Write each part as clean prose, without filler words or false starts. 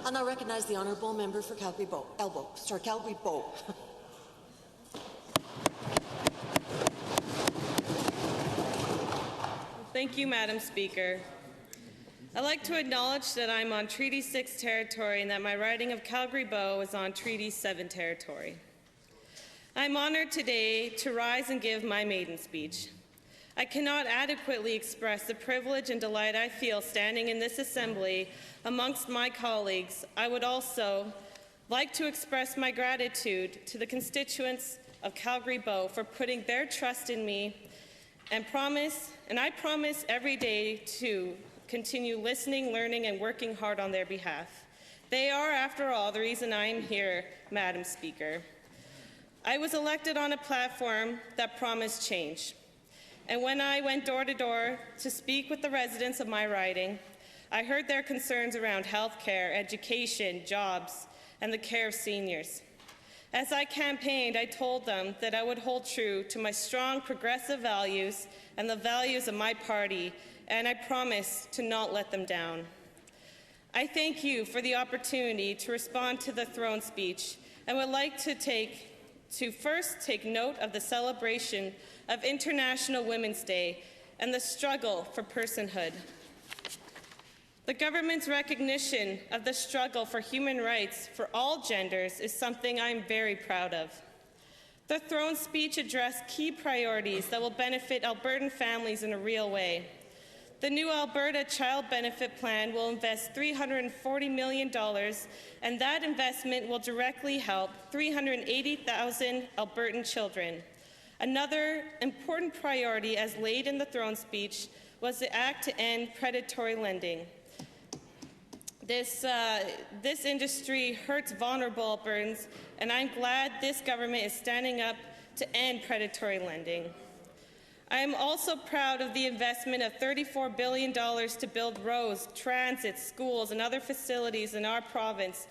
And I recognize the honourable member for Calgary-Bow. Calgary-Bow. Thank you, Madam Speaker. I'd like to acknowledge that I'm on Treaty 6 territory and that my riding of Calgary-Bow is on Treaty 7 territory. I'm honoured today to rise and give my maiden speech. I cannot adequately express the privilege and delight I feel standing in this assembly amongst my colleagues. I would also like to express my gratitude to the constituents of Calgary-Bow for putting their trust in me and I promise every day to continue listening, learning, and working hard on their behalf. They are, after all, the reason I am here, Madam Speaker. I was elected on a platform that promised change. And when I went door to door to speak with the residents of my riding, I heard their concerns around health care, education, jobs, and the care of seniors. As I campaigned, I told them that I would hold true to my strong progressive values and the values of my party, and I promised to not let them down. I thank you for the opportunity to respond to the throne speech and would like to first take note of the celebration of International Women's Day and the struggle for personhood. The government's recognition of the struggle for human rights for all genders is something I'm very proud of. The throne speech addressed key priorities that will benefit Albertan families in a real way. The new Alberta Child Benefit Plan will invest $340 million, and that investment will directly help 380,000 Albertan children. Another important priority, as laid in the throne speech, was the act to end predatory lending. This industry hurts vulnerable Albertans, and I'm glad this government is standing up to end predatory lending. I am also proud of the investment of $34 billion to build roads, transit, schools, and other facilities in our province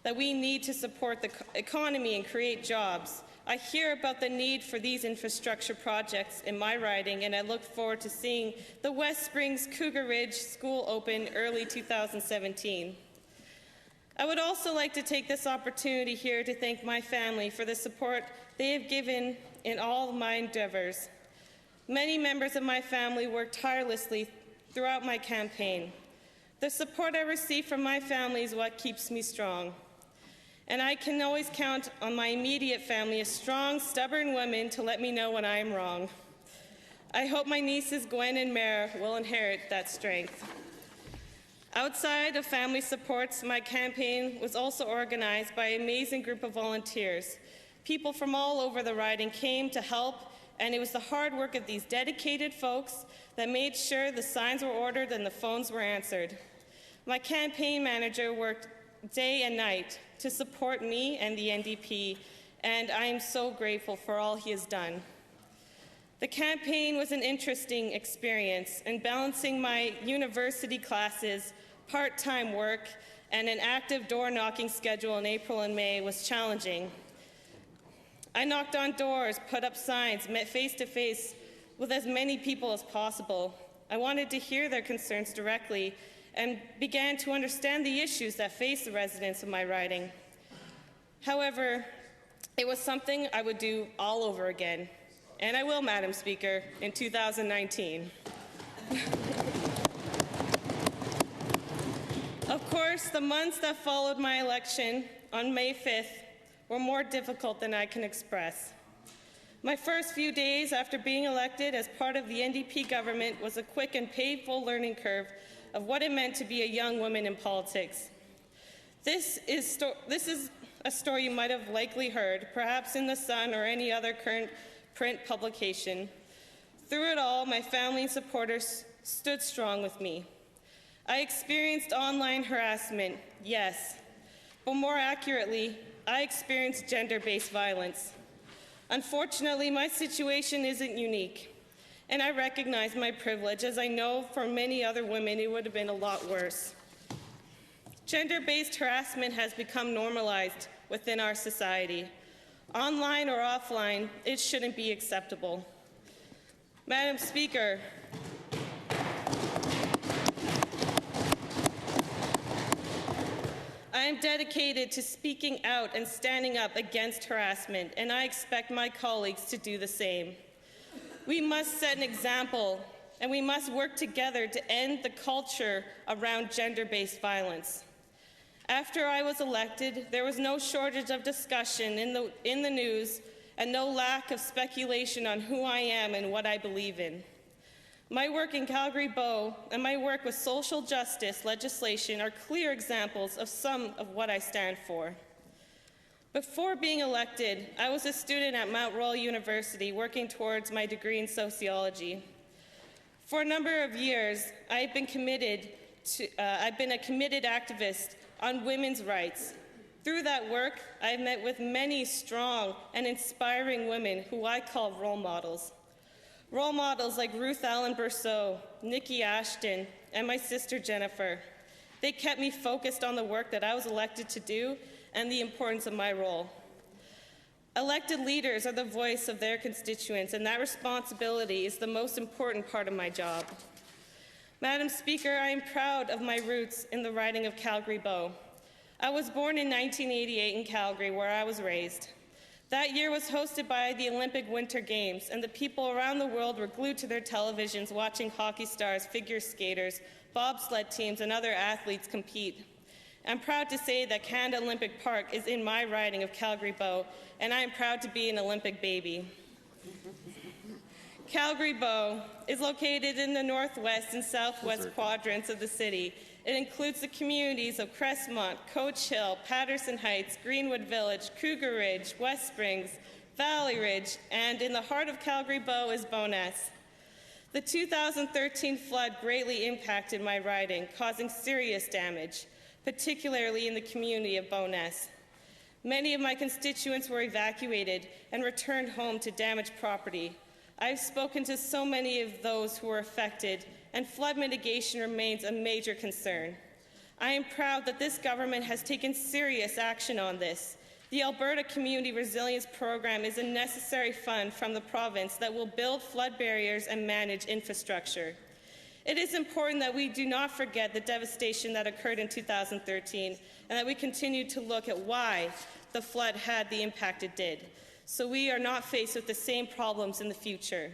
that we need to support the economy and create jobs. I hear about the need for these infrastructure projects in my riding, and I look forward to seeing the West Springs Cougar Ridge School open early 2017. I would also like to take this opportunity here to thank my family for the support they have given in all my endeavours. Many members of my family worked tirelessly throughout my campaign. The support I receive from my family is what keeps me strong. And I can always count on my immediate family, a strong, stubborn women, to let me know when I am wrong. I hope my nieces Gwen and Mare will inherit that strength. Outside of family supports, my campaign was also organized by an amazing group of volunteers. People from all over the riding came to help, and it was the hard work of these dedicated folks that made sure the signs were ordered and the phones were answered. My campaign manager worked day and night to support me and the NDP, and I am so grateful for all he has done. The campaign was an interesting experience, and balancing my university classes, part-time work, and an active door-knocking schedule in April and May was challenging. I knocked on doors, put up signs, met face-to-face with as many people as possible. I wanted to hear their concerns directly and began to understand the issues that face the residents of my riding. However, it was something I would do all over again, and I will, Madam Speaker, in 2019. Of course, the months that followed my election on May 5th were more difficult than I can express. My first few days after being elected as part of the NDP government was a quick and painful learning curve of what it meant to be a young woman in politics. This is a story you might have likely heard, perhaps in The Sun or any other current print publication. Through it all, my family and supporters stood strong with me. I experienced online harassment, yes, but more accurately, I experienced gender-based violence. Unfortunately, my situation isn't unique, and I recognize my privilege, as I know for many other women it would have been a lot worse. Gender-based harassment has become normalized within our society. Online or offline, it shouldn't be acceptable. Madam Speaker, I am dedicated to speaking out and standing up against harassment, and I expect my colleagues to do the same. We must set an example, and we must work together to end the culture around gender-based violence. After I was elected, there was no shortage of discussion in the news and no lack of speculation on who I am and what I believe in. My work in Calgary-Bow and my work with social justice legislation are clear examples of some of what I stand for. Before being elected, I was a student at Mount Royal University working towards my degree in sociology. For a number of years, I've been a committed activist on women's rights. Through that work, I've met with many strong and inspiring women who I call role models. Role models like Ruth Allen Berceau, Nikki Ashton, and my sister Jennifer. They kept me focused on the work that I was elected to do and the importance of my role. Elected leaders are the voice of their constituents, and that responsibility is the most important part of my job. Madam Speaker, I am proud of my roots in the riding of Calgary-Bow. I was born in 1988 in Calgary, where I was raised. That year was hosted by the Olympic Winter Games, and the people around the world were glued to their televisions watching hockey stars, figure skaters, bobsled teams, and other athletes compete. I'm proud to say that Canada Olympic Park is in my riding of Calgary-Bow, and I am proud to be an Olympic baby. Calgary-Bow is located in the northwest and southwest quadrants of the city. It includes the communities of Crestmont, Coach Hill, Patterson Heights, Greenwood Village, Cougar Ridge, West Springs, Valley Ridge, and in the heart of Calgary-Bow is Bowness. The 2013 flood greatly impacted my riding, causing serious damage, particularly in the community of Bowness. Many of my constituents were evacuated and returned home to damaged property. I've spoken to so many of those who were affected, and flood mitigation remains a major concern. I am proud that this government has taken serious action on this. The Alberta Community Resilience Program is a necessary fund from the province that will build flood barriers and manage infrastructure. It is important that we do not forget the devastation that occurred in 2013 and that we continue to look at why the flood had the impact it did, so we are not faced with the same problems in the future.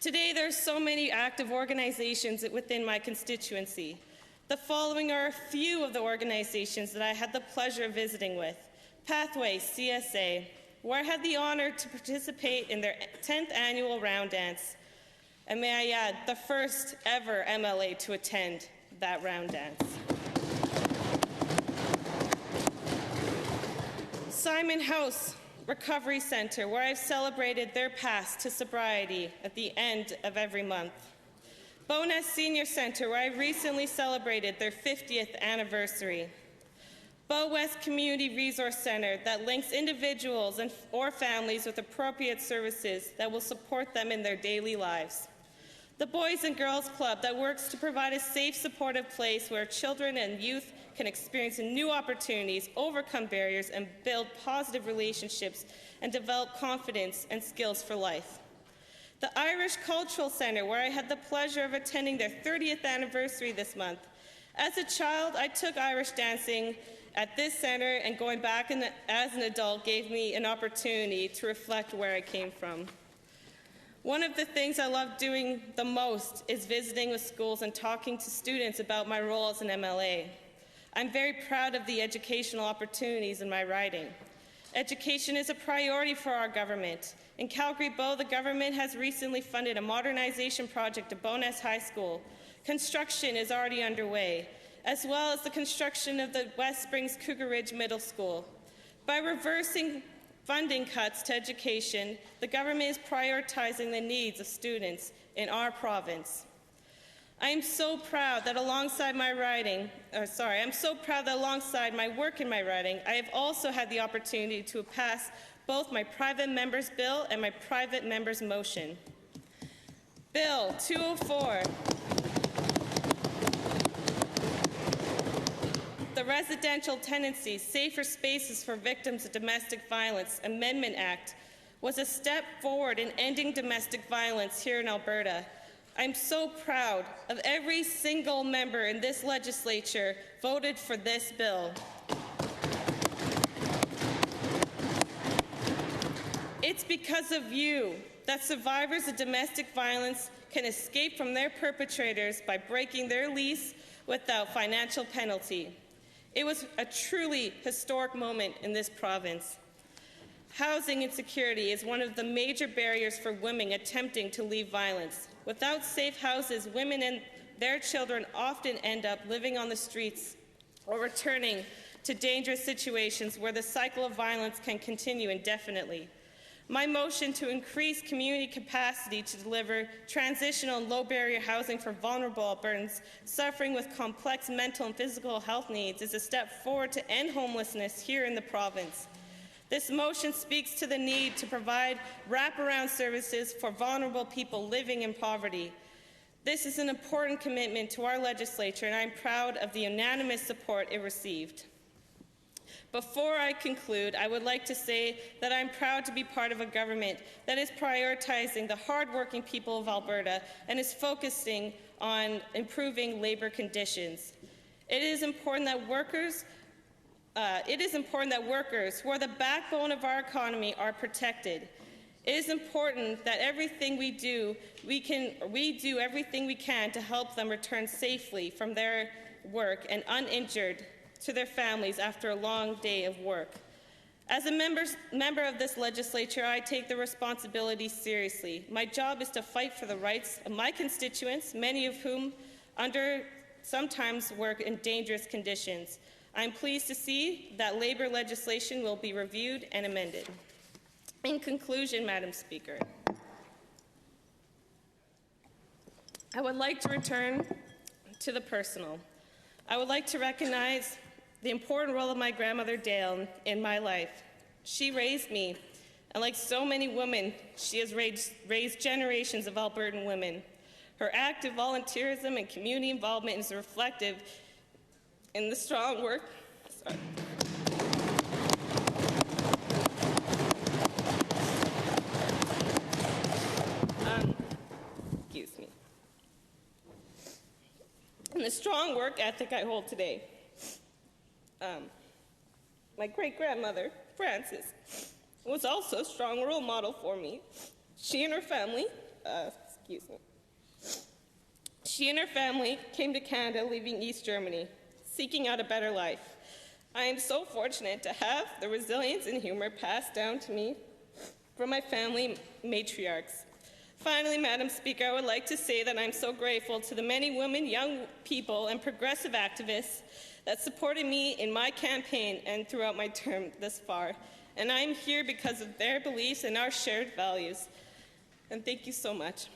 Today, there are so many active organizations within my constituency. The following are a few of the organizations that I had the pleasure of visiting with. Pathway CSA, where I had the honor to participate in their 10th annual round dance. And may I add, the first ever MLA to attend that round dance. Simon House Recovery Center, where I've celebrated their path to sobriety at the end of every month. Bowness Senior Center, where I recently celebrated their 50th anniversary. Bow West Community Resource Center that links individuals or families with appropriate services that will support them in their daily lives. The Boys and Girls Club that works to provide a safe, supportive place where children and youth can experience new opportunities, overcome barriers, and build positive relationships and develop confidence and skills for life. The Irish Cultural Center, where I had the pleasure of attending their 30th anniversary this month. As a child, I took Irish dancing at this center, and going back as an adult gave me an opportunity to reflect where I came from. One of the things I love doing the most is visiting with schools and talking to students about my role as an MLA. I'm very proud of the educational opportunities in my riding. Education is a priority for our government. In Calgary-Bow, the government has recently funded a modernization project at Bowness High School. Construction is already underway, as well as the construction of the West Springs Cougar Ridge Middle School. By reversing funding cuts to education, the government is prioritizing the needs of students in our province. I am so proud that alongside my work in my riding, I have also had the opportunity to pass both my private member's bill and my private member's motion. Bill 204, the Residential Tenancy, Safer Spaces for Victims of Domestic Violence Amendment Act, was a step forward in ending domestic violence here in Alberta. I'm so proud of every single member in this legislature voted for this bill. It's because of you that survivors of domestic violence can escape from their perpetrators by breaking their lease without financial penalty. It was a truly historic moment in this province. Housing insecurity is one of the major barriers for women attempting to leave violence. Without safe houses, women and their children often end up living on the streets or returning to dangerous situations where the cycle of violence can continue indefinitely. My motion to increase community capacity to deliver transitional and low-barrier housing for vulnerable Albertans suffering with complex mental and physical health needs is a step forward to end homelessness here in the province. This motion speaks to the need to provide wraparound services for vulnerable people living in poverty. This is an important commitment to our legislature, and I'm proud of the unanimous support it received. Before I conclude, I would like to say that I'm proud to be part of a government that is prioritizing the hard-working people of Alberta and is focusing on improving labour conditions. It is important that workers who are the backbone of our economy are protected. It is important that we do everything we can to help them return safely from their work and uninjured to their families after a long day of work. As a member of this legislature, I take the responsibility seriously. My job is to fight for the rights of my constituents, many of whom sometimes work in dangerous conditions. I'm pleased to see that labour legislation will be reviewed and amended. In conclusion, Madam Speaker, I would like to return to the personal. I would like to recognize the important role of my grandmother Dale in my life. She raised me, and like so many women, she has raised generations of Albertan women. Her active volunteerism and community involvement is reflective in the strong work. Excuse me. And the strong work ethic I hold today. My great-grandmother, Frances, was also a strong role model for me. She and her family came to Canada leaving East Germany, seeking out a better life. I am so fortunate to have the resilience and humor passed down to me from my family matriarchs. Finally, Madam Speaker, I would like to say that I'm so grateful to the many women, young people, and progressive activists that supported me in my campaign and throughout my term thus far. And I'm here because of their beliefs and our shared values. And thank you so much.